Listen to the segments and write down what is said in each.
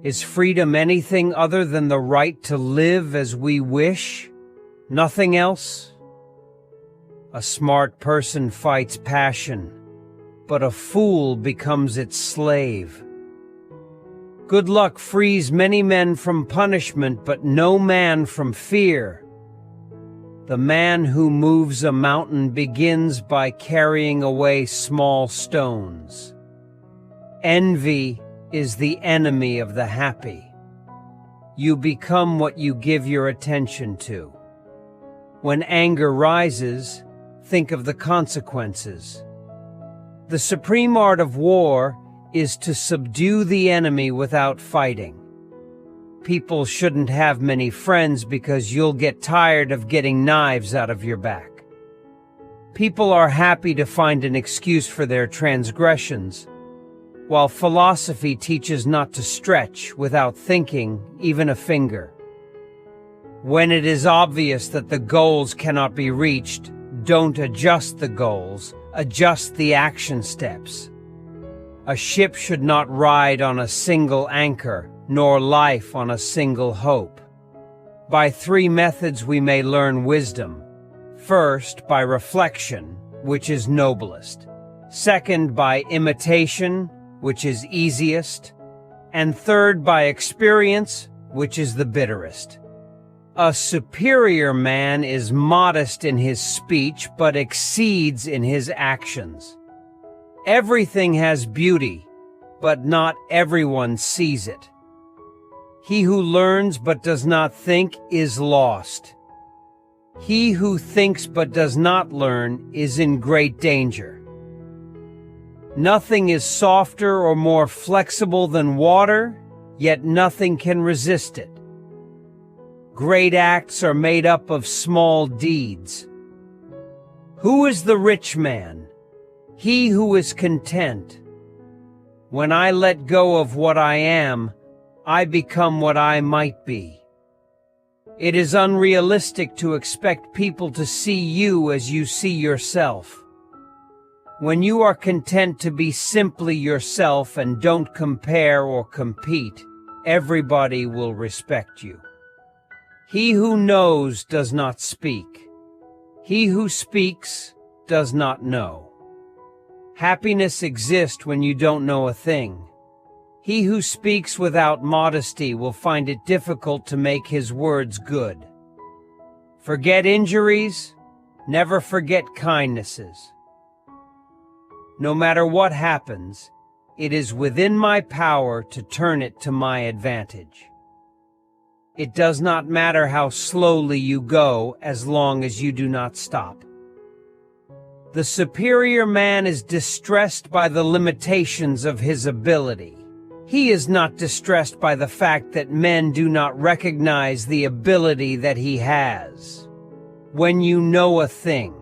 Is freedom anything other than the right to live as we wish? Nothing else? A smart person fights passion, but a fool becomes its slave. Good luck frees many men from punishment, but no man from fear. The man who moves a mountain begins by carrying away small stones. Envy is the enemy of the happy. You become what you give your attention to. When anger rises, think of the consequences. The supreme art of war is to subdue the enemy without fighting. People shouldn't have many friends because you'll get tired of getting knives out of your back. People are happy to find an excuse for their transgressions, while philosophy teaches not to stretch without thinking even a finger. When it is obvious that the goals cannot be reached, don't adjust the goals, adjust the action steps. A ship should not ride on a single anchor, nor life on a single hope. By 3 methods we may learn wisdom. First, by reflection, which is noblest. Second, by imitation, which is easiest. And third, by experience, which is the bitterest. A superior man is modest in his speech, but exceeds in his actions. Everything has beauty, but not everyone sees it. He who learns but does not think is lost. He who thinks but does not learn is in great danger. Nothing is softer or more flexible than water, yet nothing can resist it. Great acts are made up of small deeds. Who is the rich man? He who is content. When I let go of what I am, I become what I might be. It is unrealistic to expect people to see you as you see yourself. When you are content to be simply yourself and don't compare or compete, everybody will respect you. He who knows does not speak. He who speaks does not know. Happiness exists when you don't know a thing. He who speaks without modesty will find it difficult to make his words good. Forget injuries, never forget kindnesses. No matter what happens, it is within my power to turn it to my advantage. It does not matter how slowly you go as long as you do not stop. The superior man is distressed by the limitations of his ability. He is not distressed by the fact that men do not recognize the ability that he has. When you know a thing,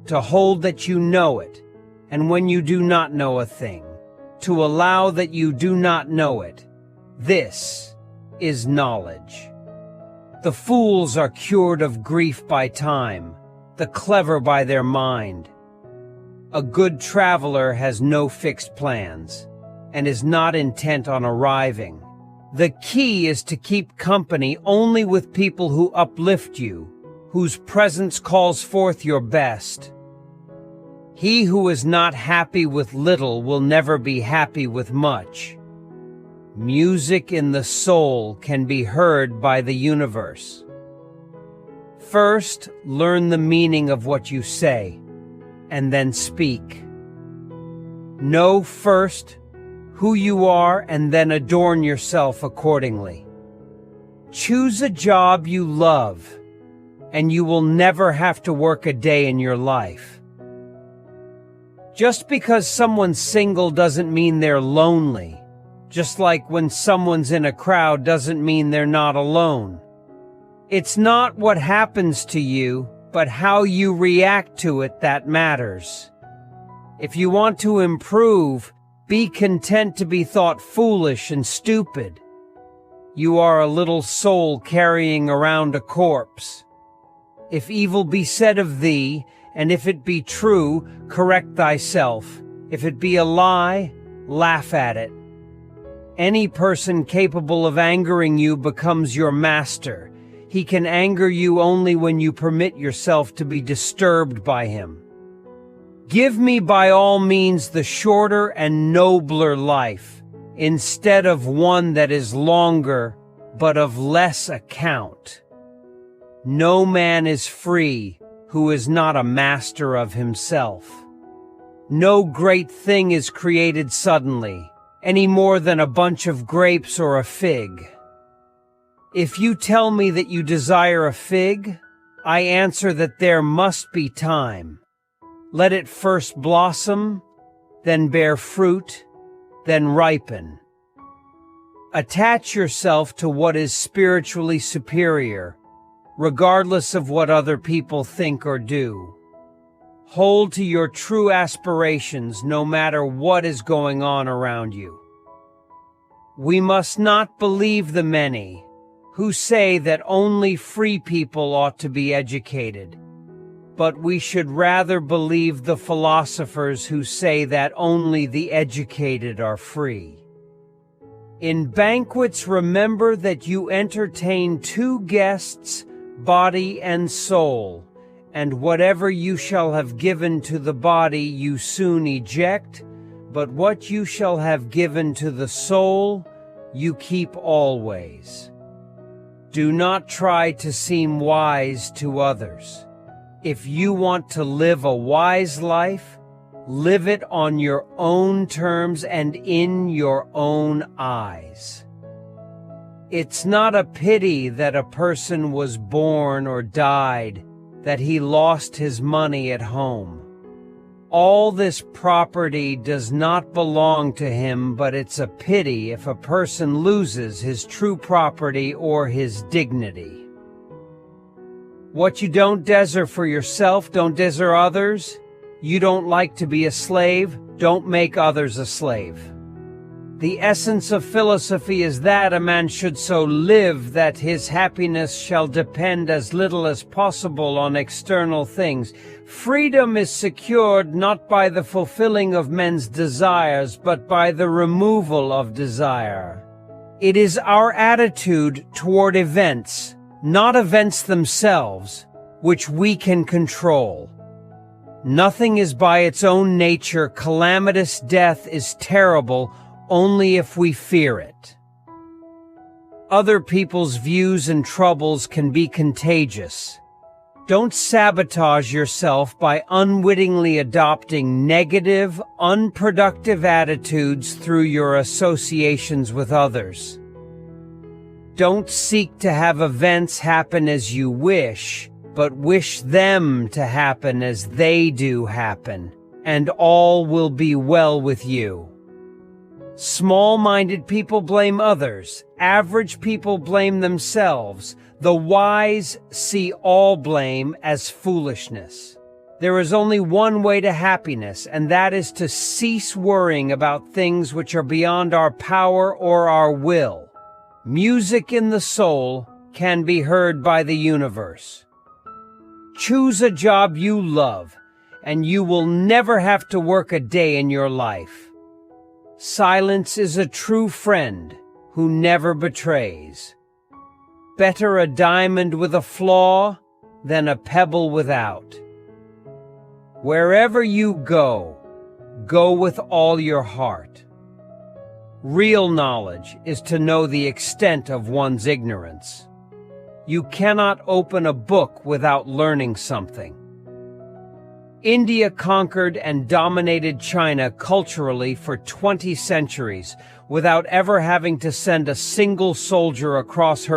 to hold that you know it, and when you do not know a thing, to allow that you do not know it, this is knowledge. The fools are cured of grief by time, the clever by their mind. A good traveler has no fixed plans, and is not intent on arriving. The key is to keep company only with people who uplift you, whose presence calls forth your best. He who is not happy with little will never be happy with much. Music in the soul can be heard by the universe. First, learn the meaning of what you say, and then speak. Know first who you are and then adorn yourself accordingly. Choose a job you love, and you will never have to work a day in your life. Just because someone's single doesn't mean they're lonely. Just like when someone's in a crowd doesn't mean they're not alone. It's not what happens to you, but how you react to it that matters. If you want to improve, be content to be thought foolish and stupid. You are a little soul carrying around a corpse. If evil be said of thee, and if it be true, correct thyself. If it be a lie, laugh at it. Any person capable of angering you becomes your master. He can anger you only when you permit yourself to be disturbed by him. Give me by all means the shorter and nobler life, instead of one that is longer, but of less account. No man is free who is not a master of himself. No great thing is created suddenly, any more than a bunch of grapes or a fig. If you tell me that you desire a fig, I answer that there must be time. Let it first blossom, then bear fruit, then ripen. Attach yourself to what is spiritually superior, regardless of what other people think or do. Hold to your true aspirations no matter what is going on around you. We must not believe the many who say that only free people ought to be educated, but we should rather believe the philosophers who say that only the educated are free. In banquets, remember that you entertain two guests, body and soul, and whatever you shall have given to the body you soon eject, but what you shall have given to the soul you keep always. Do not try to seem wise to others. If you want to live a wise life, live it on your own terms and in your own eyes. It's not a pity that a person was born or died, that he lost his money at home. All this property does not belong to him, but it's a pity if a person loses his true property or his dignity. What you don't desire for yourself, don't desire others. You don't like to be a slave, don't make others a slave. The essence of philosophy is that a man should so live that his happiness shall depend as little as possible on external things. Freedom is secured not by the fulfilling of men's desires, but by the removal of desire. It is our attitude toward events, not events themselves, which we can control. Nothing is by its own nature calamitous. Death is terrible only if we fear it. Other people's views and troubles can be contagious. Don't sabotage yourself by unwittingly adopting negative, unproductive attitudes through your associations with others. Don't seek to have events happen as you wish, but wish them to happen as they do happen, and all will be well with you. Small-minded people blame others. Average people blame themselves. The wise see all blame as foolishness. There is only one way to happiness, and that is to cease worrying about things which are beyond our power or our will. Music in the soul can be heard by the universe. Choose a job you love, and you will never have to work a day in your life. Silence is a true friend who never betrays. Better a diamond with a flaw than a pebble without. Wherever you go, go with all your heart. Real knowledge is to know the extent of one's ignorance. You cannot open a book without learning something. India conquered and dominated China culturally for 20 centuries without ever having to send a single soldier across her